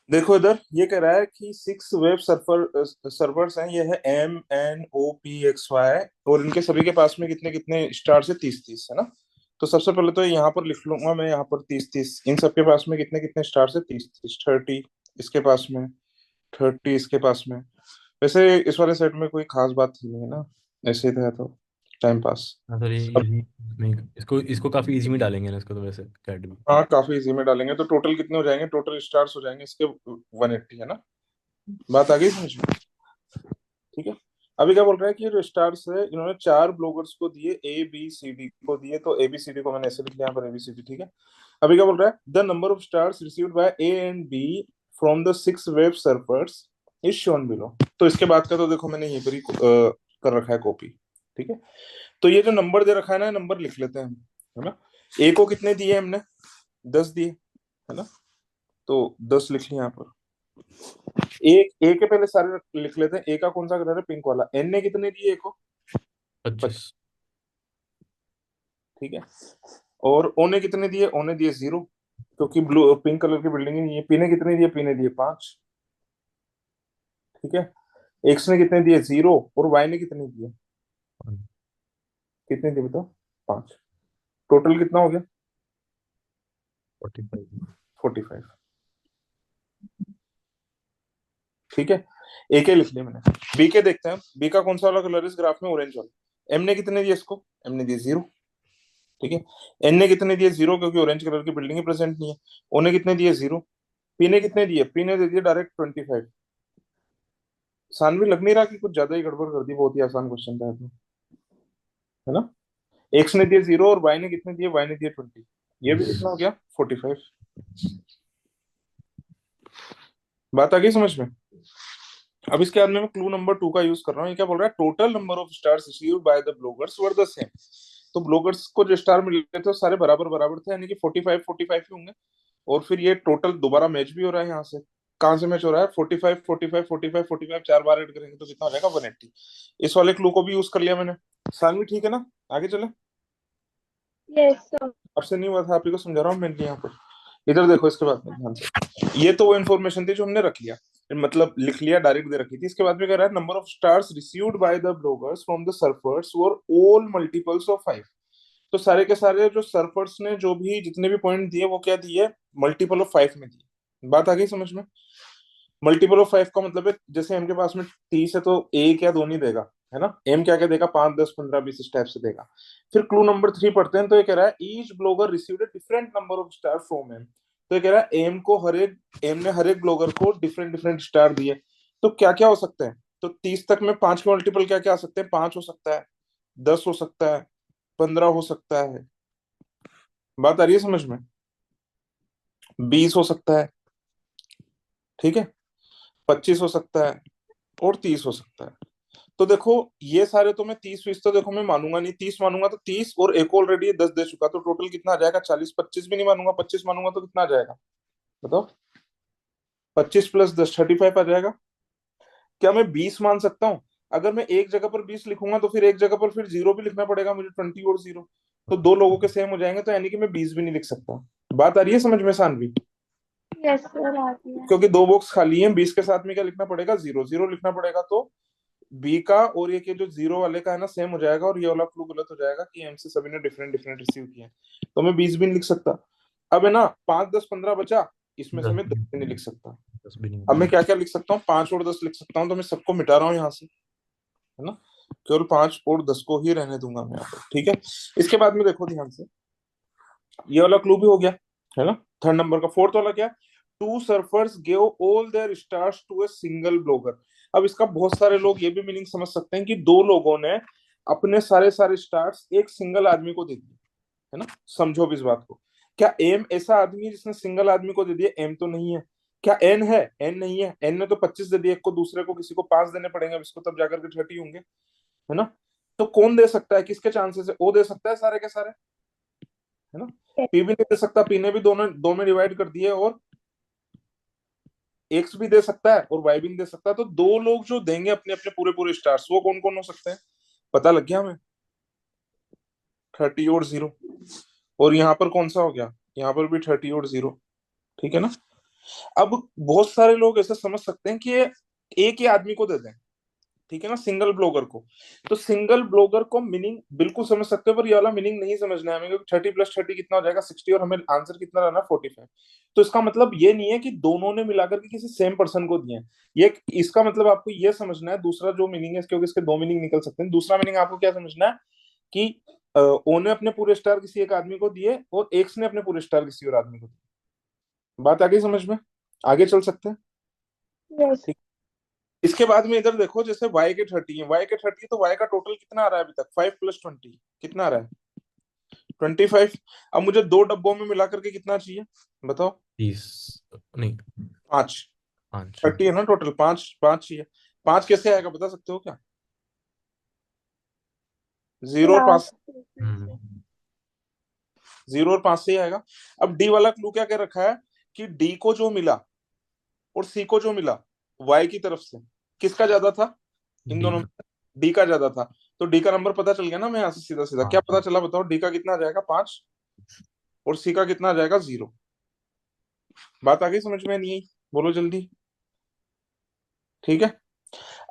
देखो इधर ये कह रहा है कि 6 वेब सर्वर्स हैं। ये है MNOPXY, और इनके सभी के पास में कितने कितने स्टार्स है? 30-30 है ना। तो सबसे पहले तो यहाँ पर लिख लूंगा मैं, यहाँ पर 30-30 इन सबके पास में कितने कितने स्टार्स है? 30-30, 30 इसके पास में, 30 इसके पास में। वैसे इस वाले सेट में कोई खास बात ही नहीं है ना, ऐसे ही था तो टाइम पास। हाँ सर, ये अब इजी में, इसको इसको काफी इजी में डालेंगे ना इसको, तो वैसे कैट भी। हाँ, काफी इजी में डालेंगे तो टोटल कितने हो जाएंगे? टोटल स्टार्स हो जाएंगे इसके 180, है ना। बात आ गई समझ में? ठीक है। अभी क्या बोल रहा है कि जो स्टार्स है इन्होंने 4 ब्लॉगर्स को दिए, ABCD को दिए, तो ABCD को मैंने ऐसे लिख लिया यहाँ पर, ABCD। ठीक है। अभी क्या बोल रहा है? The number of stars received bye A and B from the 6 web servers is shown below. तो इसके बाद का तो देखो मैंने यहीं पर ही कर रखा है कॉपी। ठीक है। तो ये जो नंबर दे रखा है ना, नंबर लिख लेते हैं हम, है ना। ए को कितने दिए हमने? 10 दिए, है ना। तो 10 लिख लिया यहाँ पर। एक ए के पहले सारे लिख लेते हैं। ए का कौन सा कलर है? पिंक वाला। एन ने कितने दिए ए को? 25। 25। ठीक है। और ओ ने कितने दिए? ओ ने दिए 0, क्योंकि ब्लू पिंक कलर की बिल्डिंग ही नहीं है। पी ने कितने दिए? पी ने दिए 5। ठीक है। एक्स ने कितने दिए? 0। और वाई ने कितने दिए? कितने दिए बताओ? 5। टोटल कितना हो गया? 45। 45। ठीक है। ए के लिख लिया मैंने। बी के देखते हैं। बी का कौन सा वाला कलर है इस ग्राफ में? ऑरेंज वाला। एम ने कितने दिए इसको? एम ने दिए 0। ठीक है। एन ने कितने दिए? 0, क्योंकि ऑरेंज कलर की बिल्डिंग ही प्रेजेंट नहीं है। ओ ने कितने दिए? 0। पी ने कितने दिए? पी ने दे दिए डायरेक्ट 25। सानवी लग नहीं रहा कि कुछ ज्यादा ही गड़बड़ कर दी? बहुत ही आसान क्वेश्चन था तो, है ना। एक्स ने दिए 0 और वाई ने कितने दिए? वाई ने दिए 20। ये भी कितना हो गया? 45। बात आ गई समझ में? अब इसके बाद में मैं क्लू नंबर 2 का यूज कर रहा हूँ। ये क्या बोल रहा है? Total number of stars received by the bloggers were the same. तो ब्लॉगर्स को जो स्टार मिले थे वो सारे बराबर बराबर थे, यानी कि 45 45 ही होंगे। और फिर ये टोटल दोबारा मैच भी हो रहा है यहाँ से। कहाँ से मैच हो रहा है? 45 45 45 45, 4 बार ऐड करेंगे तो कितना हो जाएगा? 180। इस वाले क्लू को भी यूज कर लिया मैंने। सानवी ठीक है ना? आगे चले। Yes sir. आपसे नहीं हुआ था, आप ही को समझा रहा हूँ मैं यहाँ पर। इधर देखो इसके बाद में ध्यान से। ये तो वो इन्फॉर्मेशन थी जो हमने रख लिया, मतलब लिख लिया, डायरेक्ट दे रखी थी। इसके बाद में कह रहा है number of stars received by the bloggers from the surfers were all multiples of 5। तो सारे के सारे जो सर्फर्स ने जो भी जितने भी पॉइंट दिए वो क्या दिए? मल्टीपल ऑफ 5 में दिए। बात आ गई समझ में? मल्टीपल ऑफ 5 का मतलब है जैसे एम के पास में 30 है तो ए क्या 2 नहीं देगा, है ना। एम क्या क्या देगा? 5 10 15 20 इस टाइप से देगा। फिर क्लू नंबर 3 पढ़ते हैं। तो ये कह रहा है each blogger received a different number of star from M. तो ये कह रहा है एम ने हर एक ब्लॉगर को डिफरेंट डिफरेंट स्टार दिए। तो क्या क्या हो सकते हैं? तो 30 तक में 5 के मल्टीपल क्या क्या आ सकते हैं? 5 हो सकता है, 10 हो सकता है, 15 हो सकता है। बात आ रही है समझ में? 20 हो सकता है। ठीक है। 25 हो सकता है, और 30 हो सकता है। तो देखो ये सारे तो मैं 30 20 तो देखो मैं मानूंगा नहीं। 30 मानूंगा तो 30, और एक ऑलरेडी 10 दे चुका, तो टोटल कितना आ जाएगा? 40। 25 भी नहीं मानूंगा, 25 मानूंगा तो कितना आ जाएगा बताओ? 25 + 10 35 आ जाएगा। क्या मैं 20 मान सकता हूँ? अगर मैं एक जगह पर 20 लिखूंगा तो फिर एक जगह पर फिर 0 भी लिखना पड़ेगा मुझे, 20 और 0। तो दो लोगों के सेम हो जाएंगे, तो यानी कि मैं 20 भी नहीं लिख सकता। बात आ रही है समझ में सानवी? यस सर, आती है। क्योंकि दो बॉक्स खाली हैं, 20 के साथ में क्या लिखना पड़ेगा? 0 0 लिखना पड़ेगा। तो बी का और ये के जो 0 वाले का है ना सेम हो जाएगा, और ये वाला क्लू गलत हो जाएगा कि एम से सभी ने डिफरेंट डिफरेंट रिसीव किए हैं। तो मैं 20 भी नहीं लिख सकता। अब है ना 5 10 15 बचा, इसमें से 10 मैं 10 भी, भी नहीं लिख सकता। 10 भी नहीं अब मैं होगा। क्या क्या लिख सकता हूँ? 5 और 10 लिख सकता हूँ। तो मैं सबको मिटा रहा हूँ यहाँ से, है ना। केवल 5 और 10 को ही रहने दूंगा मैं यहाँ पर। ठीक है। इसके बाद में देखो ध्यान से, ये वाला क्लू भी हो गया, है ना। थर्ड नंबर का फोर्थ वाला क्या? Two surfers give all their stars to a single blogger. अब इसका बहुत सारे लोग ये भी मीनिंग समझ सकते हैं कि दो लोगों ने अपने सारे सारे स्टार्स एक सिंगल आदमी को दे दिए, है ना। समझो भी इस बात को। क्या एम ऐसा आदमी है जिसने सिंगल आदमी को दे दिया? एम तो नहीं है। क्या एन है? एन नहीं है। एन ने तो 25 दे दिए, एक को दूसरे को किसी को 5 देने पड़ेंगे, अब इसको तब जाकर के 30 होंगे, है ना। तो कौन दे सकता है? किसके चांसेस है? ओ दे सकता है सारे के सारे, है ना। पी भी नहीं दे सकता, पी ने भी दोनों दो में डिवाइड कर दिए। और एक्स भी दे सकता है और वाई भी नहीं दे सकता। तो दो लोग जो देंगे अपने अपने पूरे पूरे स्टार्स, वो कौन कौन हो सकते हैं? पता लग गया हमें? 30 और 0। और यहाँ पर कौन सा हो गया? यहाँ पर भी 30 और 0। ठीक है ना। अब बहुत सारे लोग ऐसा समझ सकते हैं कि ये एक ही आदमी को दे दें, ठीक है ना, सिंगल ब्लॉगर को। तो सिंगल ब्लॉगर को मीनिंग बिल्कुल समझ सकते हो, पर ये वाला मीनिंग नहीं समझना है हमें, क्योंकि 30 + 30 कितना हो जाएगा 60, और हमें आंसर कितना लाना है 45। तो इसका मतलब ये नहीं है कि दोनों ने मिलाकर के किसी सेम पर्सन को दिए हैं। ये इसका मतलब आपको ये समझना है, दूसरा जो मीनिंग है, क्योंकि इसके दो मीनिंग निकल सकते हैं, दूसरा मीनिंग आपको क्या समझना है कि ओ ने अपने पूरे स्टार किसी एक आदमी को दिए और एक्स ने अपने पूरे स्टार किसी और आदमी को दिए। बात आ गई समझ में? आगे चल सकते हैं? Yes. ठीक। इसके बाद में इधर देखो, जैसे y के 30 है, y के 30, तो y का टोटल कितना आ रहा है अभी तक? 5 + 20 कितना आ रहा है? 25। अब मुझे दो डब्बों में मिला करके कितना चाहिए बताओ? 30 नहीं, 5। 5। 30 है ना टोटल, 5 5 चाहिए। 5 कैसे आएगा बता सकते हो क्या? 0 और 5, Last हम्म। sequence. 0 और 5 से ही आएगा। अब डी वाला क्लू क्या कह रखा है कि डी को जो मिला और सी को जो मिला वाई की तरफ से, किसका ज्यादा था इन डी दोनों में? का। डी का ज्यादा था। तो डी का नंबर पता चल गया ना, मैं यहाँ से सीधा सीधा हाँ क्या पता चला बताओ? डी का कितना आ जाएगा 5, और सी का कितना आ जाएगा 0। बात आ गई समझ में? नहीं आई? बोलो जल्दी। ठीक है।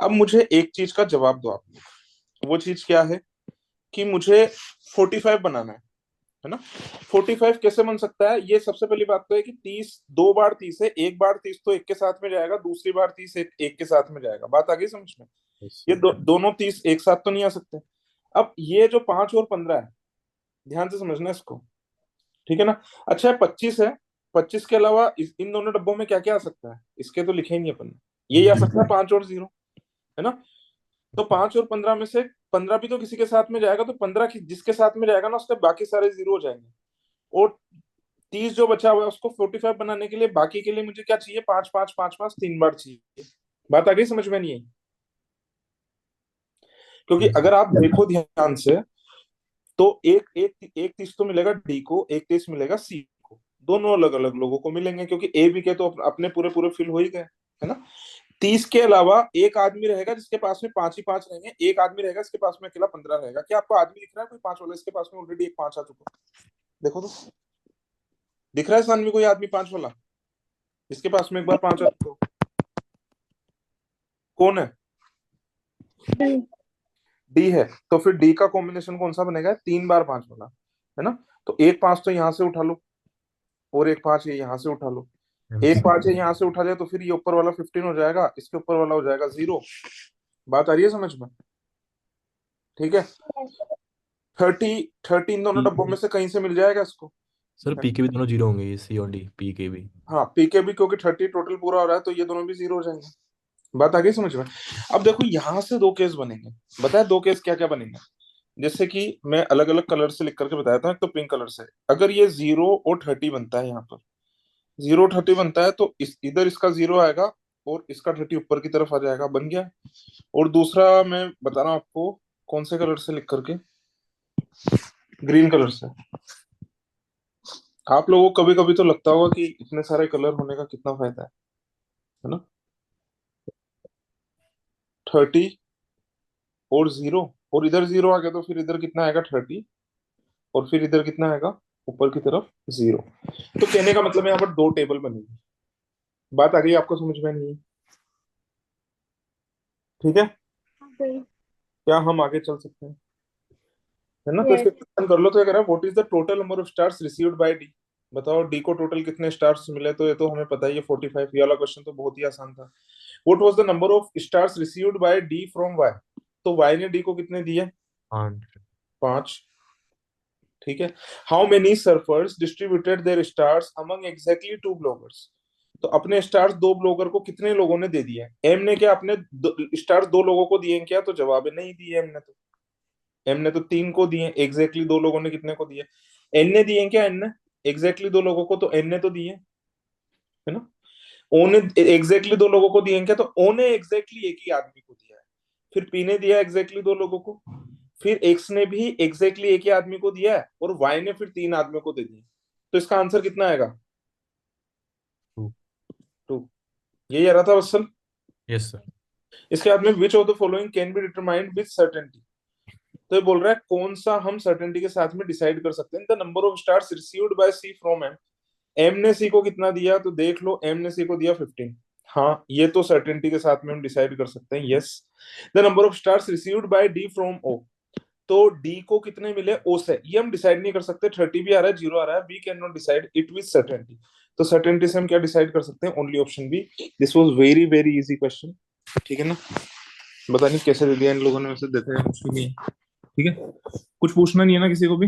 अब मुझे एक चीज का जवाब दो आप लोग। वो चीज क्या है कि मुझे 45 बनाना है ना? 45 कैसे बन सकता है? ये सबसे पहली बात तो है कि 30 दो बार 30 है, एक बार 30 तो एक के साथ में जाएगा, दूसरी बार 30 एक के साथ में जाएगा। बात आ गई समझ में? yes, ये दोनों 30 एक साथ तो नहीं आ सकते। अब ये जो 5 और 15 है, ध्यान से समझना इसको, ठीक है ना? अच्छा है 25 है, 25 के अलावा इन दोनों डब्बों में क्या क्या आ सकता है? इसके तो लिखे ही नहीं अपन ने। यही आ सकता है 5 और 0, है ना? तो 5 और 15 में से 15 भी तो किसी के साथ में जाएगा, तो 15 जिसके साथ में जाएगा ना उसके बाकी सारे 0 हो जाएंगे। और 30 जो बचा हुआ है उसको 45 बनाने के लिए बाकी के लिए मुझे क्या चाहिए? 5 5 5 5 3 बार चाहिए। बात आ गई समझ में? नहीं आई? क्योंकि yes, अगर आप देखो ध्यान से, तो एक एक एक 30 तो मिलेगा डी को, एक 30 मिलेगा सी को। दोनों अलग अलग लोगों को मिलेंगे, क्योंकि ए बी के तो अपने पूरे पूरे फिल हो ही गए, है ना? 30 के अलावा एक आदमी रहेगा जिसके पास में 5 ही 5 रहेंगे, एक आदमी रहेगा इसके पास में अकेला 15 रहेगा। क्या आपको आदमी दिख रहा है कोई 5 वाला? इसके पास में ऑलरेडी एक 5 आ चुका। देखो तो, दिख रहा है इस आदमी कोई आदमी 5 वाला? इसके पास में एक बार 5 आ चुका। कौन है? D. डी है। तो फिर डी का कॉम्बिनेशन कौन सा बनेगा? 3 बार 5 वाला, है ना? तो एक 5 तो यहाँ से उठा लो, और एक 5 ये यहाँ से उठा लो। एक 5 है यहाँ से उठा लिया, तो फिर ये ऊपर वाला 15 हो जाएगा, इसके ऊपर वाला हो जाएगा 0। बात आ रही है समझ में? ठीक है। Yes. 30 इन दोनों पी डब्बों में से कहीं से मिल जाएगा इसको, सर, है पी ना? के भी दोनों 0 होंगे, ये सी और डी, पी के भी। हाँ पी के भी, क्योंकि 30 टोटल पूरा हो रहा है, तो ये दोनों भी 0 हो जाएंगे। बात आ गई समझ में? अब देखो यहाँ से दो केस बनेंगे। बताया दो केस क्या क्या बनेंगे? जैसे कि मैं अलग अलग कलर से लिख करके बताया था। एक तो पिंक कलर से, अगर ये 0 और 30 बनता है, यहाँ पर 0 30 बनता है, तो इधर इसका 0 आएगा और इसका 30 ऊपर की तरफ आ जाएगा। बन गया। और दूसरा मैं बता रहा हूँ आपको, कौन से कलर से लिख करके? ग्रीन कलर से। आप लोगों को कभी कभी तो लगता होगा कि इतने सारे कलर होने का कितना फायदा है ना? 30 और 0, और इधर 0 आ गया, तो फिर इधर कितना आएगा? 30, और फिर इधर कितना आएगा ऊपर की तरफ? 0। तो कहने का मतलब यहाँ पर दो टेबल बनेगी। बात आ गई आपको समझ में? नहीं? ठीक है। D. क्या हम आगे चल सकते हैं? है ना? तो Yes. इसके क्वेश्चन कर लो। तो ये कह रहा है what is the total number of stars received by D. बताओ डी को टोटल कितने स्टार्स मिले? तो ये तो हमें पता ही है 45। ये वाला क्वेश्चन तो बहुत ही आसान था। What was the number of stars received by D from Y. तो वाई ने डी को कितने दिए? 5। 5। ठीक है। How many surfers distributed their stars among exactly 2 bloggers. तो अपने स्टार्स दो ब्लॉगर को कितने लोगों ने दे दिए? एम ने क्या अपने स्टार्स दो लोगों को दिए क्या? तो जवाब है नहीं दिए। एम ने तो 3 को दिए एग्जैक्टली। दो लोगों ने कितने को दिए? एन ने दिए क्या? एन ने एग्जैक्टली दो लोगों को, तो एन ने तो दिए, है ना? ओ ने एग्जैक्टली दो लोगों को दिए क्या? तो ओ ने एग्जैक्टली एक ही आदमी को दिया है। फिर पी ने दिया एग्जैक्टली दो लोगों को, फिर एक्स ने भी एग्जैक्टली एक ही आदमी को दिया है, और वाई ने फिर 3 आदमियों को दे दिया। तो इसका आंसर कितना आएगा? 2। 2। यही आ रहा था बसल। Yes sir. इसके बाद में which of the following can be determined with certainty. तो ये बोल रहा है कौन सा हम सर्टेनिटी के साथ में डिसाइड कर सकते हैं? The number of stars received by C from M. M ने सी को कितना दिया, तो देख लो, एम ने सी को दिया 15। हाँ, ये तो सर्टेनिटी के साथ में हम डिसाइड कर सकते हैं, yes. The number of stars received by D from O, तो डी को कितने मिले ओ से, ये हम डिसाइड नहीं कर सकते, 30 भी आ रहा है, 0 आ रहा है, we can not decide it with certainty. तो सर्टेनिटी से हम क्या डिसाइड कर सकते हैं, only option B. This was very very easy question, ठीक है ना। पता नहीं कैसे दे दिया इन लोगों ने, वैसे देते हैं मुश्किल नहीं है, ठीक है। कुछ पूछना नहीं है ना किसी को भी।